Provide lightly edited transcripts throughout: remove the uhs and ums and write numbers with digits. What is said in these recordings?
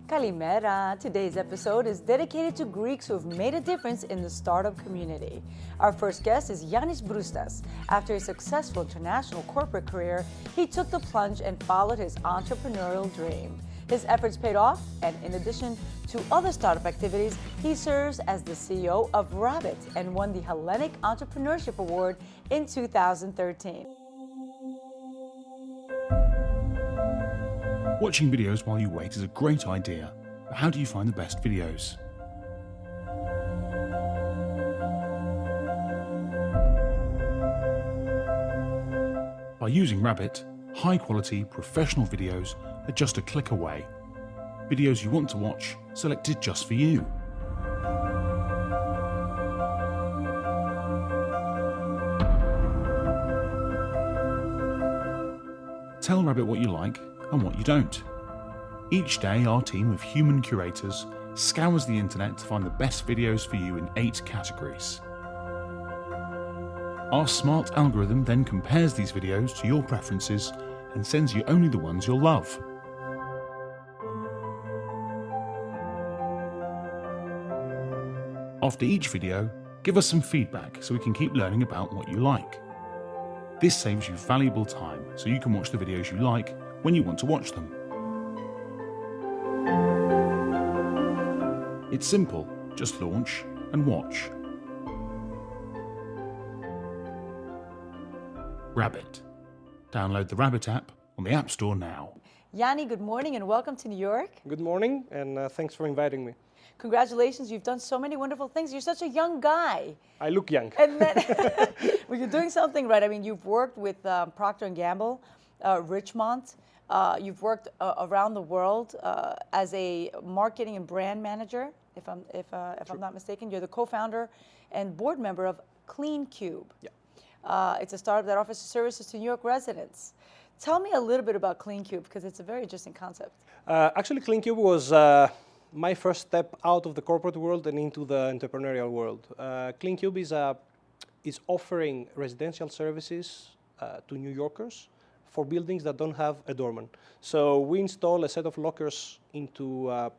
Kalimera. Today's episode is dedicated to Greeks who have made a difference in the startup community. Our first guest is Yiannis Broustas. After a successful international corporate career, he took the plunge and followed his entrepreneurial dream. His efforts paid off, and in addition to other startup activities, he serves as the CEO of Rabt and won the Hellenic Entrepreneurship Award in 2013. Watching videos while you wait is a great idea, but how do you find the best videos? By using Rabt, high-quality, professional videos are just a click away. Videos you want to watch, selected just for you. Tell Rabt what you like and what you don't. Each day, our team of human curators scours the internet to find the best videos for you in 8 categories. Our smart algorithm then compares these videos to your preferences and sends you only the ones you'll love. After each video, give us some feedback so we can keep learning about what you like. This saves you valuable time so you can watch the videos you like when you want to watch them. It's simple, just launch and watch. Rabt. Download the Rabt app on the App Store now. Yanni, good morning and welcome to New York. Good morning, and thanks for inviting me. Congratulations, you've done so many wonderful things. You're such a young guy. I look young. And then, well, you're doing something right. I mean, you've worked with Procter & Gamble, Richmond. You've worked around the world as a marketing and brand manager, if I'm not mistaken. You're the co-founder and board member of CleanCube. Yeah. It's a startup that offers services to New York residents. Tell me a little bit about CleanCube, because it's a very interesting concept. Actually, CleanCube was my first step out of the corporate world and into the entrepreneurial world. CleanCube is offering residential services to New Yorkers for buildings that don't have a doorman. So we install a set of lockers into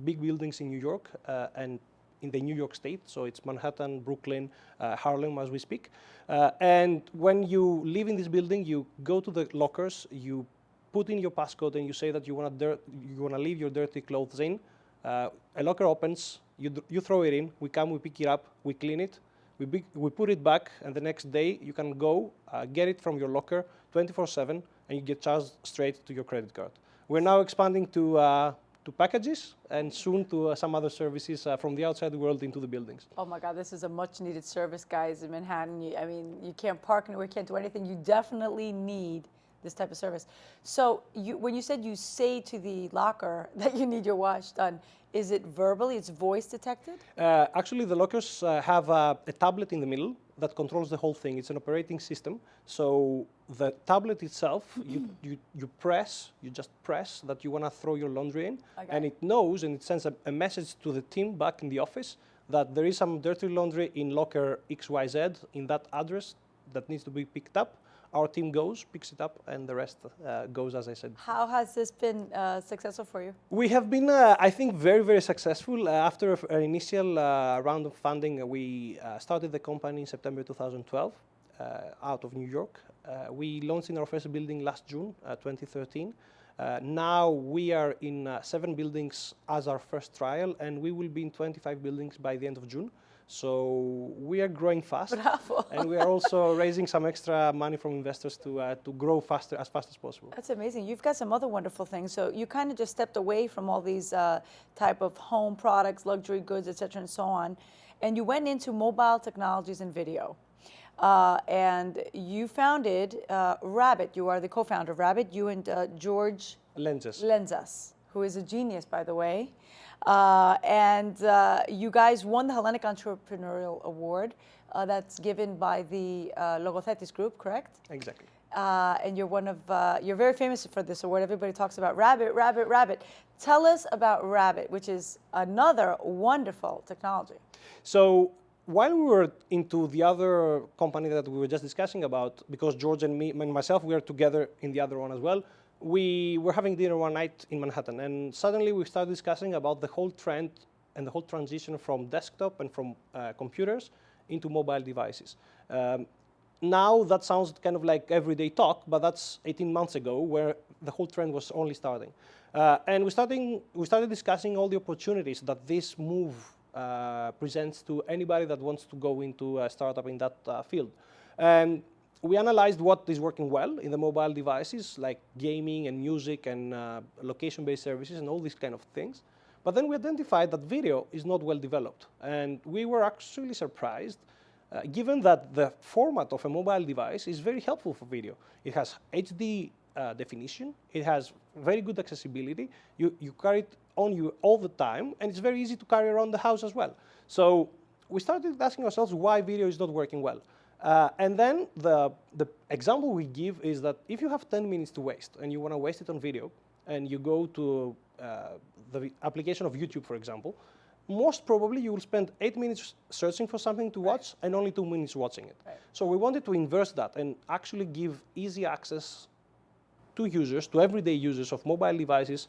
big buildings in New York and in the New York State. So it's Manhattan, Brooklyn, Harlem as we speak. And when you live in this building, you go to the lockers, you put in your passcode and you say that you want to leave your dirty clothes in. A locker opens, you throw it in, we come, we pick it up, we clean it, we put it back, and the next day you can go get it from your locker 24/7, and you get charged straight to your credit card. We're now expanding to packages and soon to some other services from the outside world into the buildings. Oh my God, this is a much needed service, guys, in Manhattan. I mean, you can't park anywhere, can't do anything. You definitely need this type of service. So when you said you say to the locker that you need your wash done, is it verbally, it's voice detected? Actually, the lockers have a tablet in the middle that controls the whole thing. It's an operating system. So the tablet itself, you just press that you want to throw your laundry in, and it knows and it sends a message to the team back in the office that there is some dirty laundry in locker XYZ in that address that needs to be picked up. Our team goes, picks it up, and the rest goes, as I said. How has this been successful for you? We have been, I think, very, very successful. After an initial round of funding, we started the company in September 2012 out of New York. We launched in our first building last June 2013. Now we are in 7 buildings as our first trial, and we will be in 25 buildings by the end of June. So we are growing fast. Bravo. And we are also raising some extra money from investors to grow faster, as fast as possible. That's amazing. You've got some other wonderful things. So you kind of just stepped away from all these type of home products, luxury goods, et cetera, and so on. And you went into mobile technologies and video. And you founded Rabt. You are the co-founder of Rabt. You and George Lenzas, who is a genius, by the way. And you guys won the Hellenic Entrepreneurial Award that's given by the Logothetis Group, correct? Exactly. And you're very famous for this award. Everybody talks about Rabt. Tell us about Rabt, which is another wonderful technology. So while we were into the other company that we were just discussing about, because George and myself, we are together in the other one as well, we were having dinner one night in Manhattan, and suddenly we started discussing about the whole trend and the whole transition from desktop and from computers into mobile devices. Now that sounds kind of like everyday talk, but that's 18 months ago where the whole trend was only starting. And we started discussing all the opportunities that this move presents to anybody that wants to go into a startup in that field. And we analyzed what is working well in the mobile devices, like gaming and music and location-based services and all these kind of things. But then we identified that video is not well developed. And we were actually surprised, given that the format of a mobile device is very helpful for video. It has HD definition, it has very good accessibility, you carry it on you all the time, and it's very easy to carry around the house as well. So we started asking ourselves why video is not working well. And then the example we give is that if you have 10 minutes to waste and you want to waste it on video, and you go to the application of YouTube, for example, most probably you will spend 8 minutes searching for something to watch and only 2 minutes watching it. Right. So we wanted to inverse that and actually give easy access to users, to everyday users of mobile devices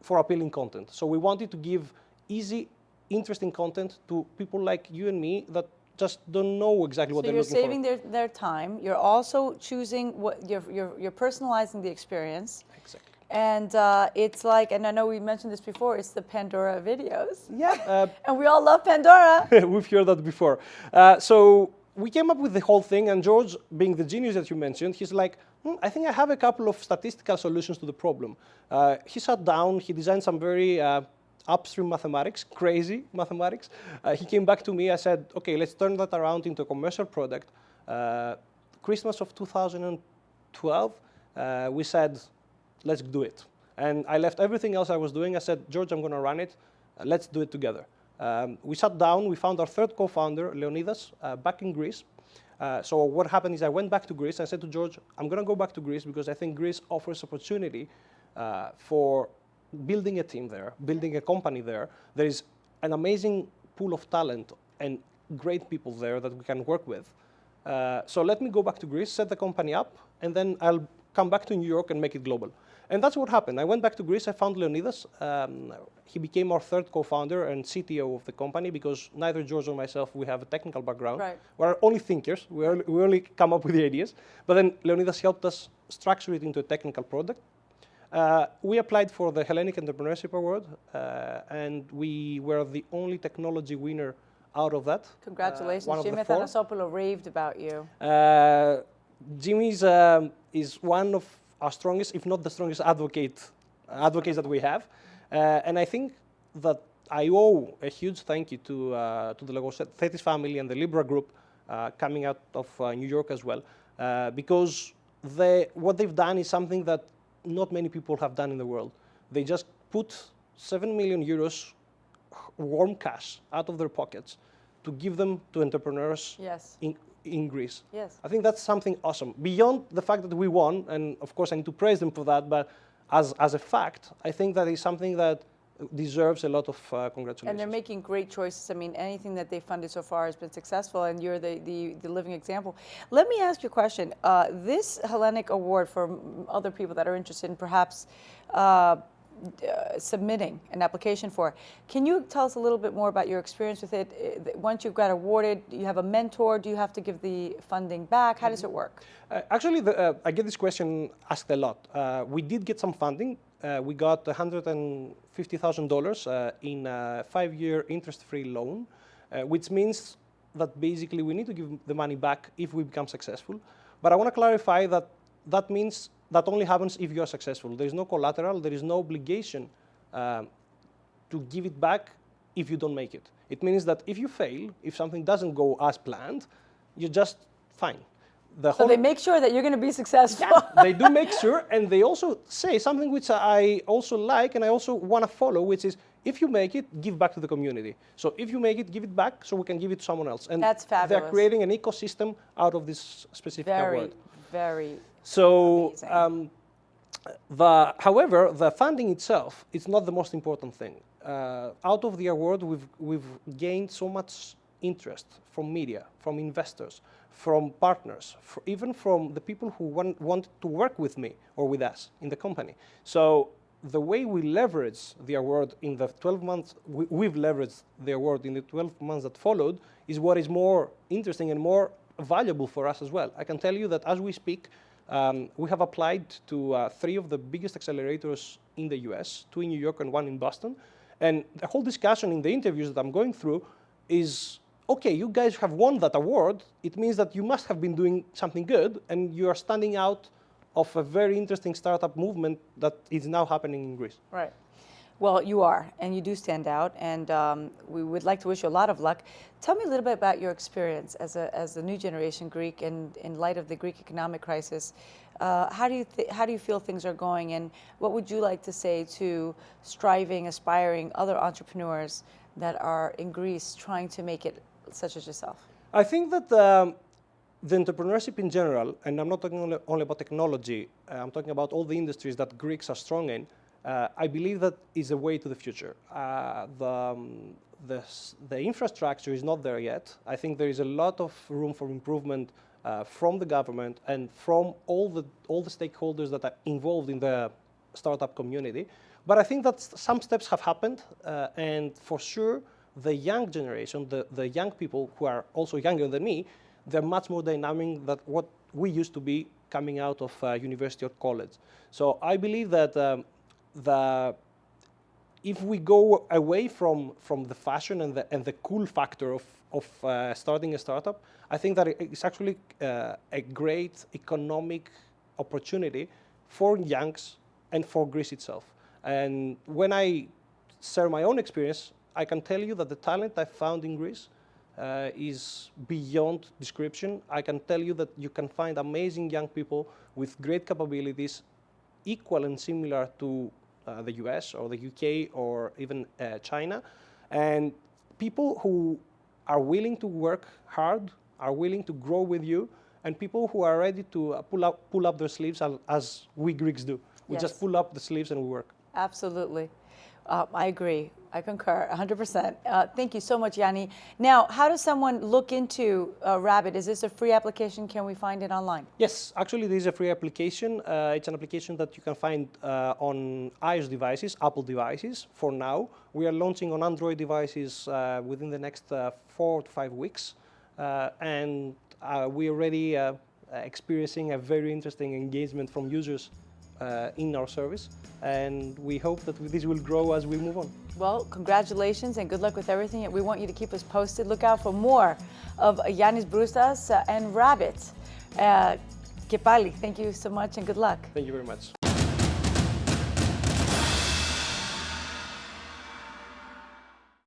for appealing content. So we wanted to give easy, interesting content to people like you and me that just don't know exactly what they're looking for. So you're saving their time. You're also choosing what you're personalizing the experience. Exactly. And it's like, and I know we mentioned this before, it's the Pandora videos. Yeah. And we all love Pandora. We've heard that before. So we came up with the whole thing, and George, being the genius that you mentioned, he's like, I think I have a couple of statistical solutions to the problem. He sat down, he designed some very upstream mathematics, crazy mathematics. He came back to me, I said, okay, let's turn that around into a commercial product. Christmas of 2012, we said, let's do it. And I left everything else I was doing. I said, George, I'm going to run it. Let's do it together. We sat down. We found our third co-founder, Leonidas, back in Greece. So what happened is I went back to Greece. I said to George, I'm going to go back to Greece because I think Greece offers opportunity for building a team there, building a company there. There is an amazing pool of talent and great people there that we can work with. So let me go back to Greece, set the company up, and then I'll come back to New York and make it global. And that's what happened. I went back to Greece, I found Leonidas. He became our third co-founder and CTO of the company because neither George or myself, we have a technical background. Right. We're only thinkers, we only come up with the ideas. But then Leonidas helped us structure it into a technical product. We applied for the Hellenic Entrepreneurship Award, and we were the only technology winner out of that. Congratulations, Jimmy Athanasopoulos raved about you. Jimmy is one of our strongest, if not the strongest advocates that we have. And I think that I owe a huge thank you to the Logothetis family and the Libra group coming out of New York as well, because what they've done is something that not many people have done in the world. They just put 7 million euros warm cash out of their pockets to give them to entrepreneurs in Greece. Yes. I think that's something awesome. Beyond the fact that we won, and of course I need to praise them for that, but as a fact, I think that is something that deserves a lot of congratulations. And they're making great choices. I mean, anything that they funded so far has been successful, and you're the living example. Let me ask you a question. This Hellenic Award, for other people that are interested in perhaps submitting an application for, can you tell us a little bit more about your experience with it? Once you've got awarded, do you have a mentor? Do you have to give the funding back? How does it work? Actually, I get this question asked a lot. We did get some funding. We got $150,000 in a 5-year interest-free loan, which means that basically we need to give the money back if we become successful. But I want to clarify that that means that only happens if you are successful. There is no collateral, there is no obligation to give it back if you don't make it. It means that if you fail, if something doesn't go as planned, you're just fine. So they make sure that you're going to be successful. Yeah, they do make sure, and they also say something which I also like and I also want to follow, which is if you make it, give back to the community. So if you make it, give it back so we can give it to someone else. And that's fabulous. They're creating an ecosystem out of this specific award. Very So, however, the funding itself is not the most important thing. Out of the award, we've gained so much interest from media, from investors, from partners, even from the people who want to work with me or with us in the company. So the way we leverage the award in the 12 months, we've leveraged the award in the 12 months that followed, is what is more interesting and more valuable for us as well. I can tell you that as we speak, we have applied to 3 of the biggest accelerators in the US, 2 in New York and 1 in Boston. And the whole discussion in the interviews that I'm going through is, okay, you guys have won that award. It means that you must have been doing something good, and you are standing out of a very interesting startup movement that is now happening in Greece. Right. Well, you are, and you do stand out, and we would like to wish you a lot of luck. Tell me a little bit about your experience as a new generation Greek, and in light of the Greek economic crisis. How do you feel things are going, and what would you like to say to striving, aspiring other entrepreneurs that are in Greece trying to make it, such as yourself? I think that the entrepreneurship in general, and I'm not talking only about technology, I'm talking about all the industries that Greeks are strong in, I believe that is a way to the future. The infrastructure is not there yet. I think there is a lot of room for improvement from the government and from all the stakeholders that are involved in the startup community. But I think that some steps have happened, and for sure, the young generation, the young people who are also younger than me, they're much more dynamic than what we used to be coming out of university or college. So I believe that if we go away from the fashion and the cool factor of starting a startup, I think that it's actually a great economic opportunity for youngs and for Greece itself. And when I share my own experience, I can tell you that the talent I found in Greece is beyond description. I can tell you that you can find amazing young people with great capabilities, equal and similar to the US or the UK or even China, and people who are willing to work hard, are willing to grow with you, and people who are ready to pull up their sleeves as we Greeks do. We just pull up the sleeves and we work. Absolutely. I agree. I concur 100%. Thank you so much, Yanni. Now, how does someone look into Rabt? Is this a free application? Can we find it online? Yes, actually, this is a free application. It's an application that you can find on iOS devices, Apple devices for now. We are launching on Android devices within the next 4 to 5 weeks. And we're already experiencing a very interesting engagement from users in our service, and we hope that this will grow as we move on. Well, congratulations and good luck with everything. We want you to keep us posted. Look out for more of Yiannis Broustas and Rabt. Και πάλι, thank you so much and good luck. Thank you very much.